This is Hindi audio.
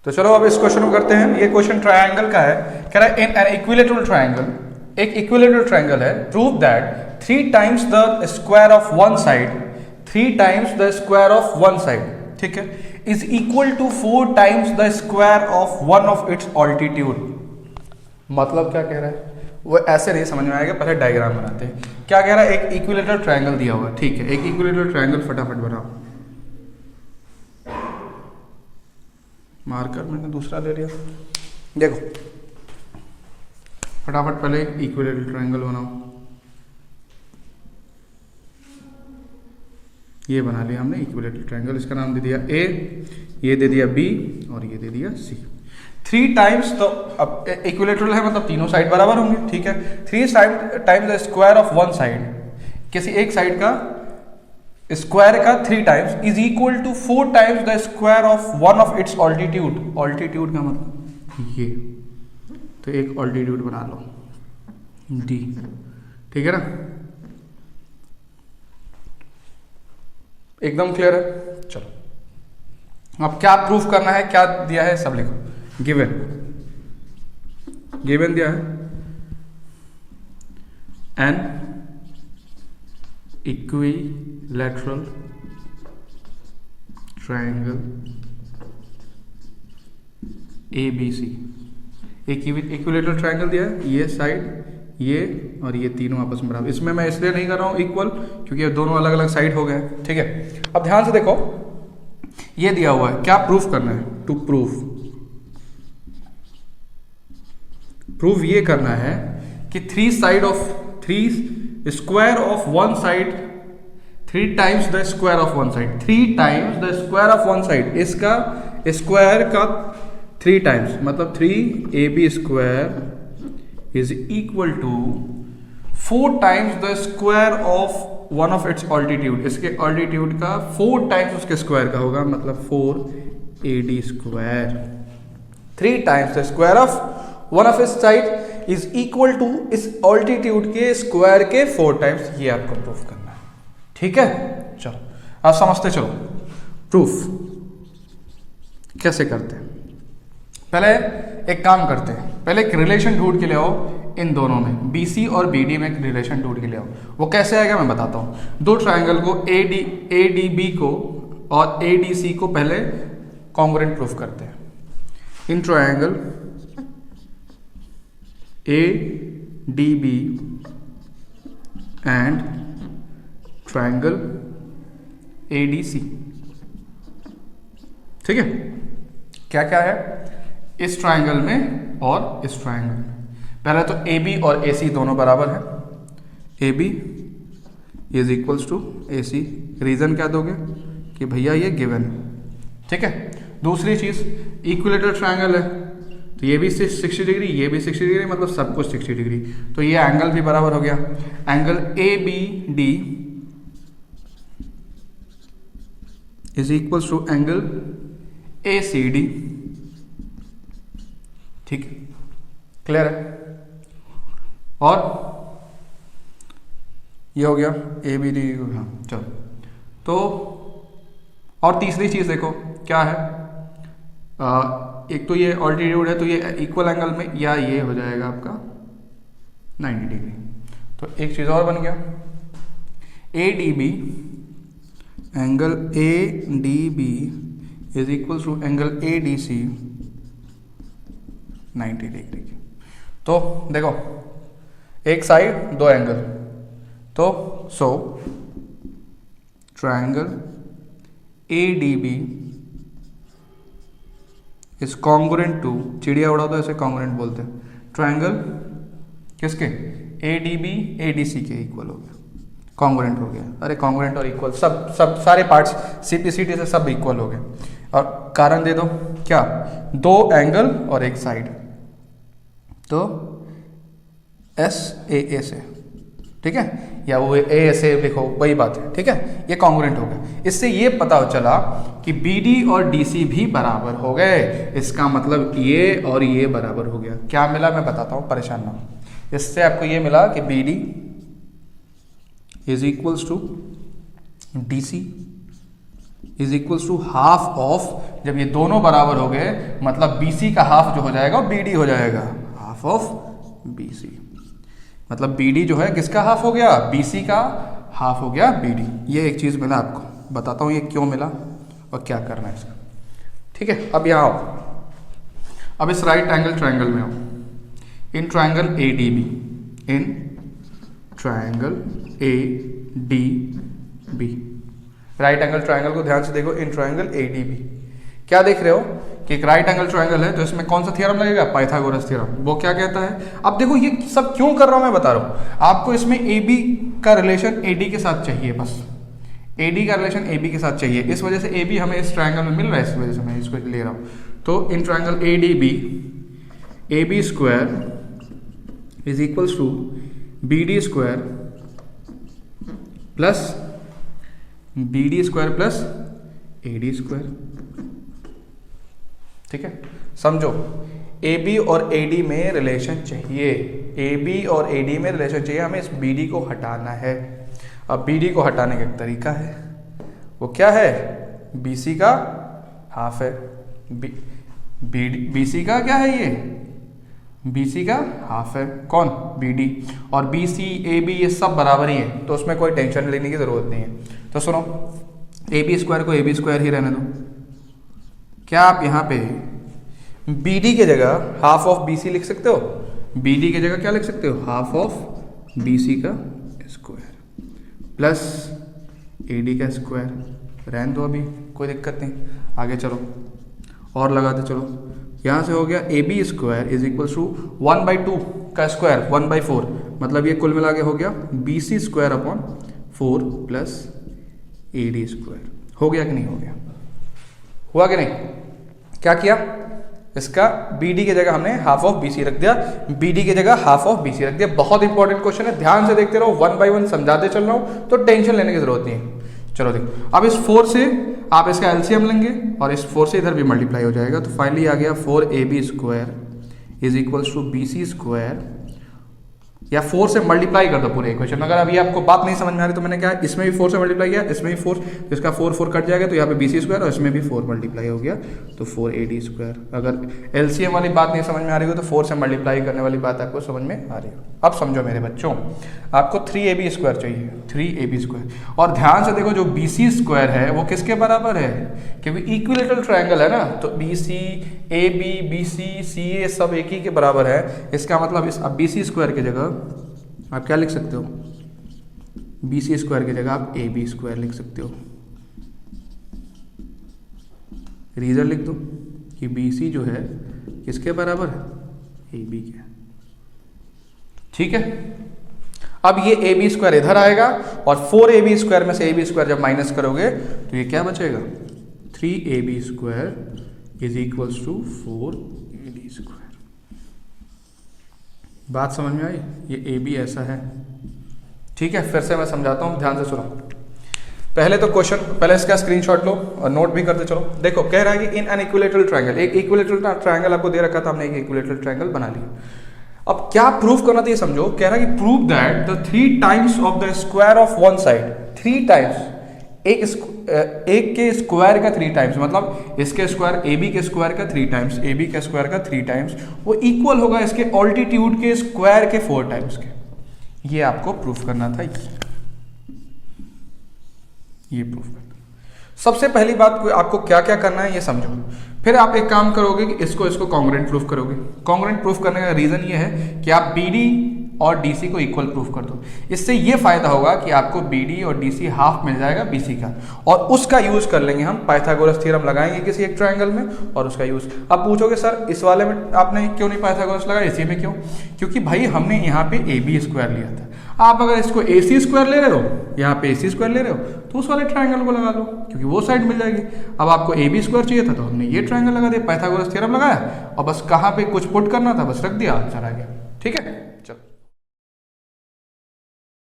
तो चलो अब इस क्वेश्चन को करते हैं। ये क्वेश्चन ट्रायंगल का है, कह रहा है इन एन इक्विलेटरल ट्रायंगल, एक इक्विलेटरल ट्रायंगल है, prove that 3 times the square of one side, 3 times the square of one side, ठीक है, is equal to 4 times the square of one of its altitude. मतलब क्या कह रहा है, वो ऐसे नहीं समझ में आएगा, पहले डायग्राम बनाते हैं। क्या कह रहा है, एक इक्विलेटरल ट्रायंगल दिया हुआ है, ठीक है, एक इक्विलेटरल ट्रायंगल फटाफट बनाओ। मार्कर मैंने दूसरा ले लिया, देखो फटाफट पहले इक्विलेटरल ट्रायंगल बनाओ। ये बना लिया हमने इक्विलेटरल ट्रायंगल, इसका नाम दे दिया ए, ये दे दिया बी और ये दे दिया सी। 3 टाइम्स, तो अब इक्विलेटरल है मतलब तीनों साइड बराबर होंगे, ठीक है। 3 times the square of one side, किसी एक साइड का स्क्वायर का 3 times is equal to 4 times the square of one of its altitude. Altitude का मतलब ये, तो एक ऑल्टीट्यूड बना लो डी, ठीक है ना, एकदम क्लियर है। चलो अब क्या प्रूफ करना है, क्या दिया है सब लिखो। गिवन, गिवन दिया है एन इक्विलैटरल ट्रायंगल ABC, एक इक्विलैटरल ट्रायंगल दिया है, ये साइड ये और ये तीनों आपस में बराबर। इसमें मैं इसलिए नहीं कर रहा हूँ इक्वल क्योंकि ये दोनों अलग अलग साइड हो गए, ठीक है। अब ध्यान से देखो, ये दिया हुआ है, क्या प्रूफ करना है, टू प्रूफ ये करना है कि 3 square of one side, 3 times the square of one side, 3 times the square of one side, इसका स्क्वायर का 3 टाइम्स, मतलब 3AB square is equal to 4 times the square of one of its altitude, इसके ऑल्टीट्यूड का 4 टाइम्स उसके स्क्वायर का होगा, मतलब 4AD square. 3 times the square of one of its side is equal to इस ऑल्टीट्यूड के स्क्वायर के 4 टाइम्स, ये आपको प्रूफ करना है, ठीक है। चलो आप समझते चलो प्रूफ कैसे करते हैं। पहले एक काम करते हैं, पहले एक रिलेशन ढूंढ के ले आओ इन दोनों में, BC और BD में एक रिलेशन ढूंढ के ले आओ। वो कैसे आएगा मैं बताता हूँ। दो ट्रायंगल को ADB को और ADC को पहले कॉन्ग्रुएंट प्रूफ करते हैं। इन triangle ADB and triangle ADC, ठीक है। क्या क्या है इस ट्रायंगल में और इस ट्रायंगल में। पहले तो AB और AC दोनों बराबर है, AB is equals to AC। Reason क्या दोगे कि भैया ये गिवन है, ठीक है। दूसरी चीज इक्विलेटरल ट्रायंगल है, तो ये भी 60 डिग्री, ये भी 60 डिग्री, मतलब सब कुछ 60 डिग्री, तो ये एंगल भी बराबर हो गया। Angle ABD is equals to angle ACD, ठीक है, क्लियर है। और ये हो गया ABD, हाँ चलो। तो और तीसरी चीज देखो क्या है, एक तो ये ऑल्टीट्यूड है, तो ये इक्वल एंगल में, या ये हो जाएगा आपका 90 डिग्री। तो एक चीज और बन गया, ADB angle ADB is equal to angle ADC 90 degree. तो देखो एक साइड दो एंगल, तो so triangle ADB is congruent to, चिड़िया उड़ा तो ऐसे कॉन्ग्रुएंट बोलते हैं, ट्रायंगल किसके, ADB ADC के इक्वल हो गया, कॉन्ग्रुएंट हो गया। अरे कॉन्ग्रुएंट और इक्वल सब सारे पार्ट्स CPCT से सब इक्वल हो गए। और कारण दे दो क्या, 2 एंगल और एक साइड, तो SAA से, ठीक है, या वो ASA लिखो, वही बात है, ठीक है, ये कॉन्ग्रुएंट हो गया। इससे ये पता चला कि BD और DC भी बराबर हो गए, इसका मतलब ये और ये बराबर हो गया। क्या मिला मैं बताता हूँ, परेशान ना हो। इससे आपको ये मिला कि BD is equals to DC is equals to half of, जब ये दोनों बराबर हो गए मतलब BC का हाफ जो हो जाएगा वो BD हो जाएगा, हाफ ऑफ BC। मतलब BD जो है किसका हाफ हो गया, BC का हाफ हो गया BD। ये एक चीज़ मिला आपको, बताता हूँ ये क्यों मिला और क्या करना है इसका। ठीक है, अब यहाँ आओ, अब इस राइट एंगल ट्रायंगल में आओ, इन ट्रायंगल ADB, इन triangle ADB, right angle triangle को ध्यान से देखो, इन ट्रायंगल ADB। क्या देख रहे हो कि एक राइट एंगल ट्रायंगल है तो इसमें कौन सा थ्योरम लगेगा, पाइथागोरस थ्योरम। वो क्या कहता है, अब देखो ये सब क्यों कर रहा हूं मैं बता रहा हूं आपको, इसमें AB का रिलेशन AD के साथ चाहिए, बस AD का रिलेशन AB के साथ चाहिए, इस वजह से AB हमें इस ट्रायंगल में मिल रहा है, इस वजह से मैं इसको ले रहा हूं। तो in triangle ADB, AB square is equals to BD square plus BD square plus AD square. ठीक है, समझो AB और AD में रिलेशन चाहिए, AB और AD में रिलेशन चाहिए, हमें इस BD को हटाना है। अब BD को हटाने का एक तरीका है, वो क्या है, BC का हाफ है, BC का क्या है, ये BC का हाफ है, कौन, BD, और BC AB ये सब बराबर ही है, तो उसमें कोई टेंशन लेने की जरूरत नहीं है। तो सुनो, AB स्क्वायर को AB स्क्वायर ही रहने दो, क्या आप यहाँ पे BD के जगह हाफ ऑफ BC लिख सकते हो, BD की जगह क्या लिख सकते हो, हाफ ऑफ BC का स्क्वायर प्लस AD का स्क्वायर, रहने दो अभी, कोई दिक्कत नहीं, आगे चलो और लगाते चलो। यहाँ से हो गया AB square is equal to 1/2 का स्क्वायर 1/4, मतलब ये कुल मिला के हो गया BC square upon 4 plus AD square. हो गया कि नहीं हो गया, हुआ कि नहीं, क्या किया, इसका BD की जगह हमने हाफ ऑफ BC रख दिया, BD की जगह हाफ ऑफ BC रख दिया। बहुत इंपॉर्टेंट क्वेश्चन है, ध्यान से देखते रहो, 1 by 1 समझाते चल रहा हूँ, तो टेंशन लेने की जरूरत नहीं है। चलो देखो, अब इस 4 से आप इसका LCM लेंगे और इस 4 से इधर भी मल्टीप्लाई हो जाएगा, तो फाइनली आ गया 4AB square is equals to BC square, या 4 से मल्टीप्लाई कर दो पूरे इक्वेशन। अगर अभी आपको बात नहीं समझ में आ रही तो मैंने क्या, इसमें भी 4 से मल्टीप्लाई किया, इसमें भी 4, तो इसका 4 कट जाएगा, तो यहाँ पे BC स्क्वायर और इसमें भी 4 मल्टीप्लाई हो गया, तो 4AD स्क्वायर। अगर LCM वाली बात नहीं समझ में आ रही हो तो 4 से मल्टीप्लाई करने वाली बात आपको समझ में आ रही हो। अब समझो मेरे बच्चों, आपको 3AB स्क्वायर चाहिए, 3AB स्क्वायर, और ध्यान से देखो जो BC स्क्वायर है वो किसके बराबर है, क्योंकि इक्विलेटरल ट्रायंगल है ना, तो BC AB BC CA सब एक ही के बराबर है। इसका मतलब इस अब BC स्क्वायर की जगह आप क्या लिख सकते हो, BC स्क्वायर की जगह आप AB स्क्वायर लिख सकते हो। रीजन लिख दो कि BC जो है किसके बराबर है, AB के। ठीक है, अब ये AB स्क्वायर इधर आएगा और 4AB स्क्वायर में से AB स्क्वायर जब माइनस करोगे तो ये क्या बचेगा, 3AB square is equals to 4AD square. बात समझ में आई, ये AB ऐसा है। ठीक है, फिर से मैं समझाता हूँ, ध्यान से सुनो। पहले तो क्वेश्चन, पहले इसका स्क्रीनशॉट लो और नोट भी करते चलो। देखो कह रहा है कि इन एन इक्विलेटरल ट्रायंगल, एक इक्विलेटरल ट्रायंगल आपको दे रखा था, हमने एक इक्विलेटरल ट्रायंगल बना लिया। अब क्या प्रूफ करना था ये समझो, कह रहा है कि prove that the 3 times of the square of one side, 3 times, एक के स्क्वायर का 3 टाइम्स, मतलब इसके स्क्वायर AB के स्क्वायर का 3 टाइम्स, AB के स्क्वायर का 3 टाइम्स, वो इक्वल होगा इसके ऑल्टीट्यूड के स्क्वायर के 4 टाइम्स के। ये आपको प्रूफ करना था, ये प्रूफ करना। सबसे पहली बात आपको क्या क्या करना है ये समझो, फिर आप एक काम करोगे कि इसको कॉन्ग्रुएंट प्रूफ करोगे। कॉन्ग्रुएंट प्रूफ करने का रीजन ये है कि आप BD और DC को इक्वल प्रूफ कर दो। इससे ये फायदा होगा कि आपको BD और DC हाफ मिल जाएगा BC का, और उसका यूज कर लेंगे हम, पाइथागोरस थ्योरम लगाएंगे किसी एक ट्रायंगल में और उसका यूज। अब पूछोगे सर इस वाले में आपने क्यों नहीं पाइथागोरस लगाया, इसी में क्यों, क्योंकि भाई हमने यहाँ पे AB स्क्वायर लिया था। आप अगर इसको AC स्क्वायर ले रहे हो, यहाँ पे AC स्क्वायर ले रहे हो, तो उस वाले ट्रायंगल को लगा लो क्योंकि वो साइड मिल जाएगी। अब आपको AB स्क्वायर चाहिए था तो हमने ये ट्रायंगल लगा दिया, पाइथागोरस थ्योरम लगाया और बस कहाँ पे कुछ पुट करना था बस रख दिया, आंसर आ गया। ठीक है।